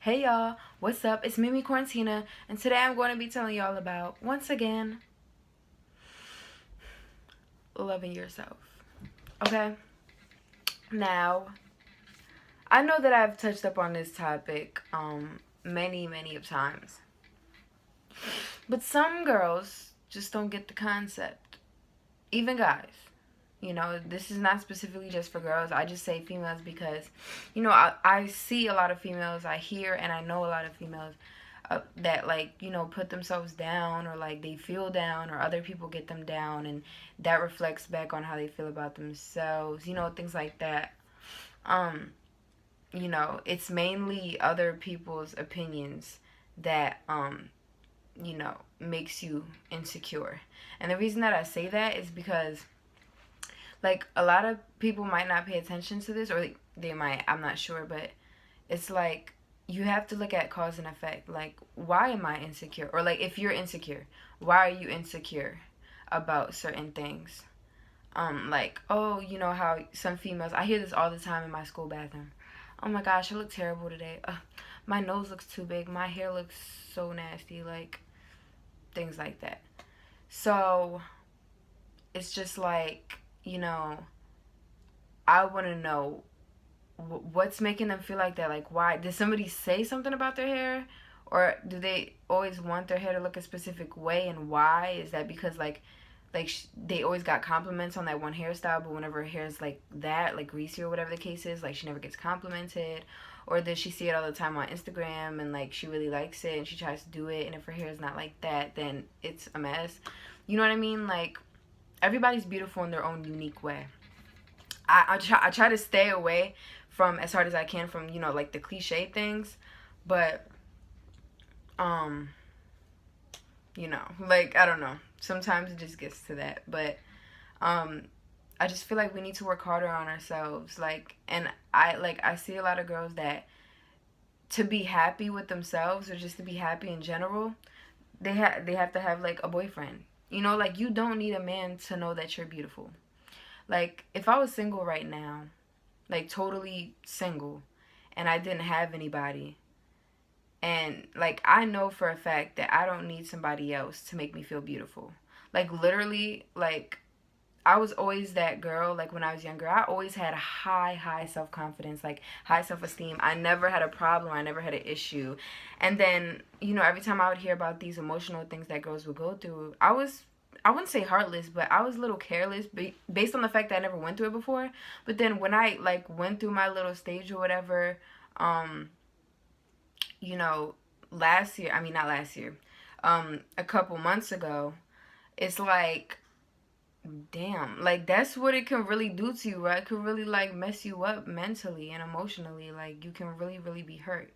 Hey y'all, what's up? It's Mimi Quarantina, and today I'm going to be telling y'all about, once again, loving yourself. Okay? Now, I know that I've touched up on this topic many of times, but some girls just don't get the concept. Even guys. You know, this is not specifically just for girls. I just say females because, I see a lot of females. I hear and I know a lot of females that, like, put themselves down, or like they feel down, or other people get them down, and that reflects back on how they feel about themselves, things like that. um it's mainly other people's opinions that makes you insecure. And the reason that I say that is because, like, a lot of people might not pay attention to this, or they might, I'm not sure, but it's like you have to look at cause and effect. Like, why am I insecure? Or like, if you're insecure, why are you insecure about certain things? Like, oh, you know how some females, I hear this all the time in my school bathroom. Oh my gosh, I look terrible today. My nose looks too big. My hair looks so nasty. Like, things like that. So it's just like, I want to know what's making them feel like that. Like, why did somebody say something about their hair, or do they always want their hair to look a specific way? And why is that? Because they always got compliments on that one hairstyle, but whenever her hair is like that, like greasy or whatever the case is, like she never gets complimented. Or does she see it all the time on Instagram and like she really likes it and she tries to do it, and if her hair is not like that, then it's a mess. You know what I mean? Like, everybody's beautiful in their own unique way. I try to stay away from, as hard as I can, from, like the cliche things. But um like, I don't know, sometimes it just gets to that. But um I just feel like we need to work harder on ourselves. Like, and I see a lot of girls that, to be happy with themselves, or just to be happy in general, they have to have like a boyfriend. Like, you don't need a man to know that you're beautiful. Like, if I was single right now, like totally single, and I didn't have anybody, and like, I know for a fact that I don't need somebody else to make me feel beautiful. Like, literally, like, I was always that girl. Like, when I was younger, I always had high self-confidence, like high self-esteem. I never had a problem. I never had an issue. And then, every time I would hear about these emotional things that girls would go through, I wouldn't say heartless, but I was a little careless, based on the fact that I never went through it before. But then when I, like, went through my little stage or whatever, um, you know, last year, I mean, not last year, a couple months ago, it's like, damn, like, that's what it can really do to you, right? It can really, like, mess you up mentally and emotionally. Like, you can really be hurt.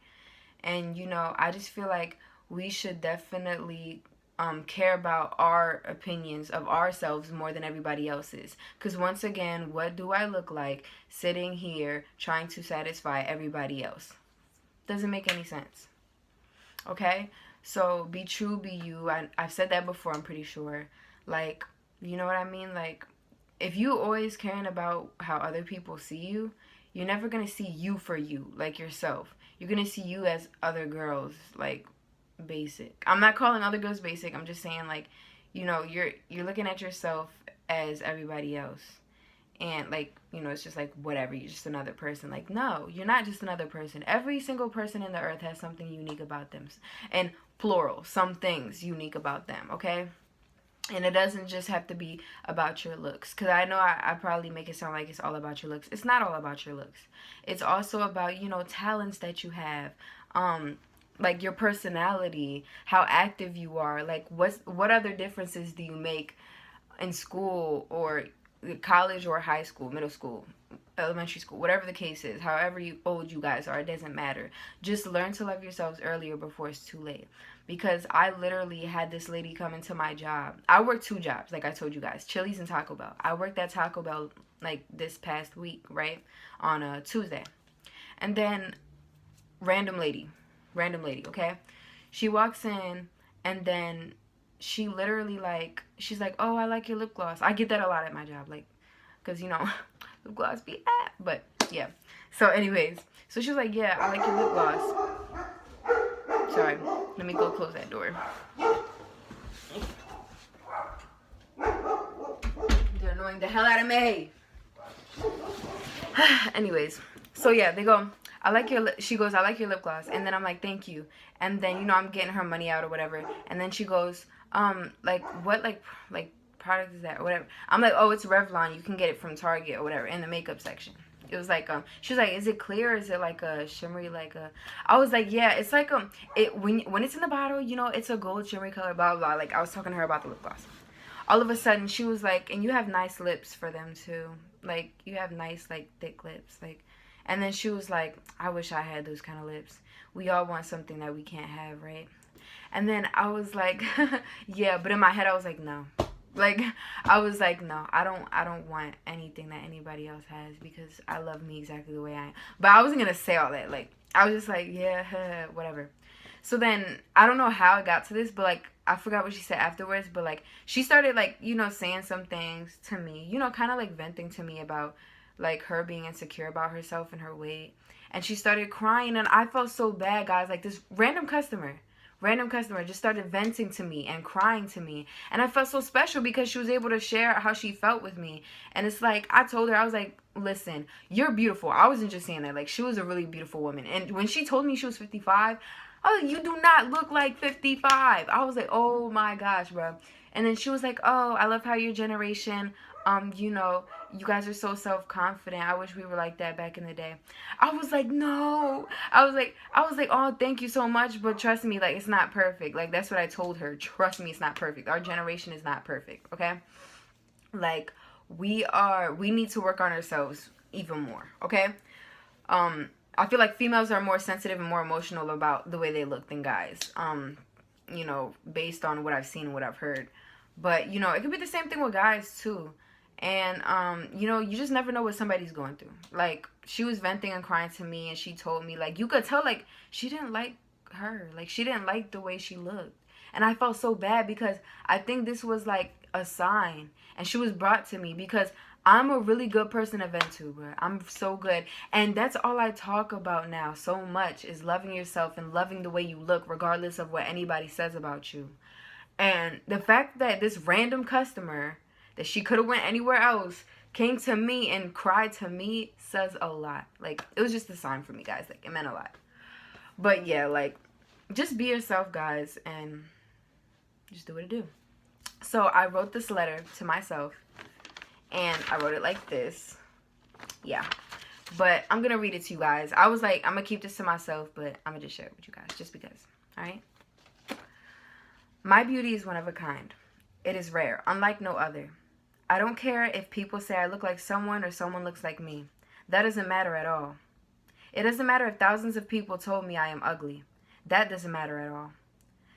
And, I just feel like we should definitely care about our opinions of ourselves more than everybody else's. Because, once again, what do I look like sitting here trying to satisfy everybody else? Doesn't make any sense. Okay? So be true, be you. I've said that before, I'm pretty sure. Like, you know what I mean? Like, if you always caring about how other people see you, you're never gonna see you for you, like yourself. You're gonna see you as other girls, like, basic. I'm not calling other girls basic. I'm just saying, like, you're looking at yourself as everybody else. And, like, it's just like, whatever, you're just another person. Like, no, you're not just another person. Every single person in the earth has something unique about them. And plural, some things unique about them, okay? And it doesn't just have to be about your looks. Because I know I probably make it sound like it's all about your looks. It's not all about your looks. It's also about, talents that you have. Like, your personality, how active you are. Like, what other differences do you make in school, or college, or high school, middle school, elementary school, whatever the case is, however old you guys are, it doesn't matter. Just learn to love yourselves earlier before it's too late. Because I literally had this lady come into my job. I worked 2 jobs, like I told you guys, Chili's and Taco Bell. I worked at Taco Bell, like, this past week, right, on a Tuesday. And then, random lady, okay? She walks in, and then she literally, like, she's like, oh, I like your lip gloss. I get that a lot at my job, like, because, lip gloss be but yeah. So anyways, so she was like, yeah, I like your lip gloss. Sorry. Let me go close that door. They're annoying the hell out of me. Anyways, so yeah, they go, I like your she goes, I like your lip gloss. And then I'm like, thank you. And then, you know, I'm getting her money out or whatever. And then she goes, like, what, like product is that or whatever. I'm like, oh, it's Revlon. You can get it from Target or whatever in the makeup section. It was like, she was like, is it clear? Or is it like a shimmery, like a, I was like, yeah, it's like, when it's in the bottle, you know, it's a gold shimmery color, blah, blah, blah. Like, I was talking to her about the lip gloss. All of a sudden, she was like, and you have nice lips for them, too. Like, you have nice, like, thick lips. Like, and then she was like, I wish I had those kind of lips. We all want something that we can't have, right? And then I was like, yeah, but in my head, I was like, no. Like, I was like, no, I don't want anything that anybody else has because I love me exactly the way I am. But I wasn't going to say all that. Like, I was just like, yeah, whatever. So then, I don't know how it got to this, but, like, I forgot what she said afterwards. But, like, she started, like, you know, saying some things to me. You know, kind of, like, venting to me about, like, her being insecure about herself and her weight. And she started crying, and I felt so bad, guys. Like, this random customer just started venting to me and crying to me. And I felt so special because she was able to share how she felt with me. And it's like, I told her, I was like, listen, you're beautiful. I wasn't just saying that. Like, she was a really beautiful woman. And when she told me she was 55, I was like, you do not look like 55. I was like, oh my gosh, bro. And then she was like, oh, I love how your generation, you know, you guys are so self-confident. I wish we were like that back in the day. I was like, no. I was like, oh, thank you so much. But trust me, like, it's not perfect. Like, that's what I told her. Trust me, it's not perfect. Our generation is not perfect, okay? Like, we need to work on ourselves even more, okay? I feel like females are more sensitive and more emotional about the way they look than guys. You know, based on what I've seen and what I've heard. But, you know, it could be the same thing with guys, too. And, you know, you just never know what somebody's going through. Like, she was venting and crying to me, and she told me, like, you could tell, like, she didn't like her. Like, she didn't like the way she looked. And I felt so bad because I think this was, like, a sign. And she was brought to me because I'm a really good person to vent to, bro. I'm so good. And that's all I talk about now so much is loving yourself and loving the way you look regardless of what anybody says about you. And the fact that this random customer that she could have went anywhere else came to me and cried to me says a lot. Like, it was just a sign for me, guys. Like, it meant a lot. But yeah, like, just be yourself, guys, and just do what it do. So I wrote this letter to myself, and I wrote it like this. Yeah. But I'm going to read it to you guys. I was like, I'm going to keep this to myself, but I'm going to just share it with you guys just because. All right? My beauty is one of a kind. It is rare, unlike no other. I don't care if people say I look like someone or someone looks like me. That doesn't matter at all. It doesn't matter if thousands of people told me I am ugly. That doesn't matter at all.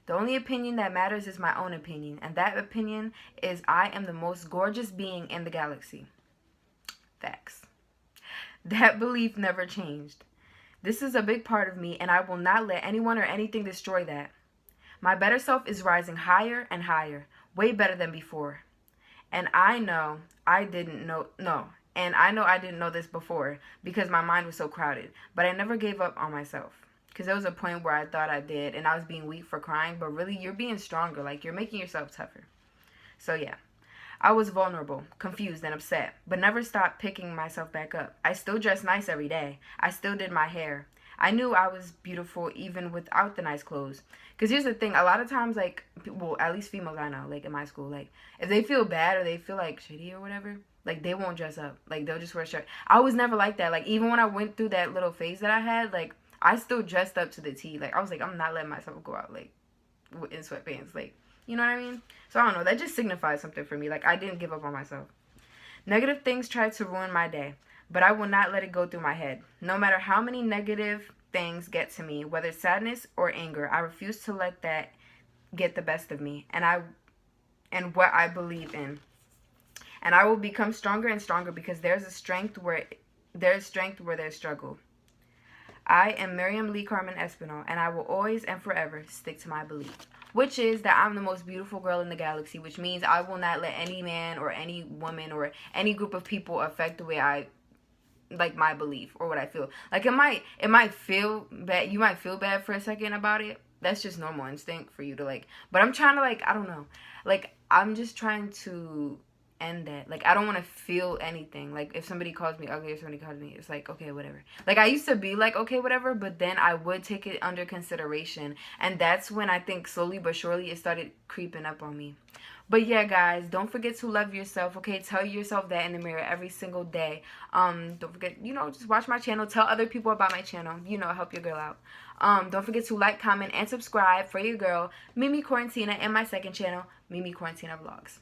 The only opinion that matters is my own opinion, and that opinion is I am the most gorgeous being in the galaxy. Facts. That belief never changed. This is a big part of me, and I will not let anyone or anything destroy that. My better self is rising higher and higher, way better than before. And I know I didn't know this before because my mind was so crowded, but I never gave up on myself. Because there was a point where I thought I did, and I was being weak for crying, but really, you're being stronger. Like, you're making yourself tougher. So, yeah. I was vulnerable, confused, and upset, but never stopped picking myself back up. I still dressed nice every day. I still did my hair. I knew I was beautiful even without the nice clothes. Because here's the thing. A lot of times, like, well, at least females I know, like, in my school, like, if they feel bad or they feel, like, shitty or whatever, like, they won't dress up. Like, they'll just wear a shirt. I was never like that. Like, even when I went through that little phase that I had, like, I still dressed up to the T. Like, I was like, I'm not letting myself go out, like, in sweatpants. Like, you know what I mean? So, I don't know. That just signifies something for me. Like, I didn't give up on myself. Negative things tried to ruin my day, but I will not let it go through my head. No matter how many negative things get to me, whether sadness or anger, I refuse to let that get the best of me and what I believe in. And I will become stronger and stronger because there's strength where there's struggle. I am Miriam Lee Carmen Espinal, and I will always and forever stick to my belief, which is that I'm the most beautiful girl in the galaxy, which means I will not let any man or any woman or any group of people affect the way I, like, my belief or what I feel. Like, it might feel bad. You might feel bad for a second about it, that's just normal instinct for you to like. But I'm trying to like, I don't know, like I'm just trying to end that. Like I don't want to feel anything. Like if somebody calls me ugly or somebody calls me, it's like okay, whatever. Like I used to be like okay, whatever, but then I would take it under consideration, and that's when I think slowly but surely it started creeping up on me. But yeah, guys, don't forget to love yourself, okay? Tell yourself that in the mirror every single day. Don't forget, just watch my channel. Tell other people about my channel. Help your girl out. Don't forget to like, comment, and subscribe for your girl, Mimi Quarantina, and my second channel, Mimi Quarantina Vlogs.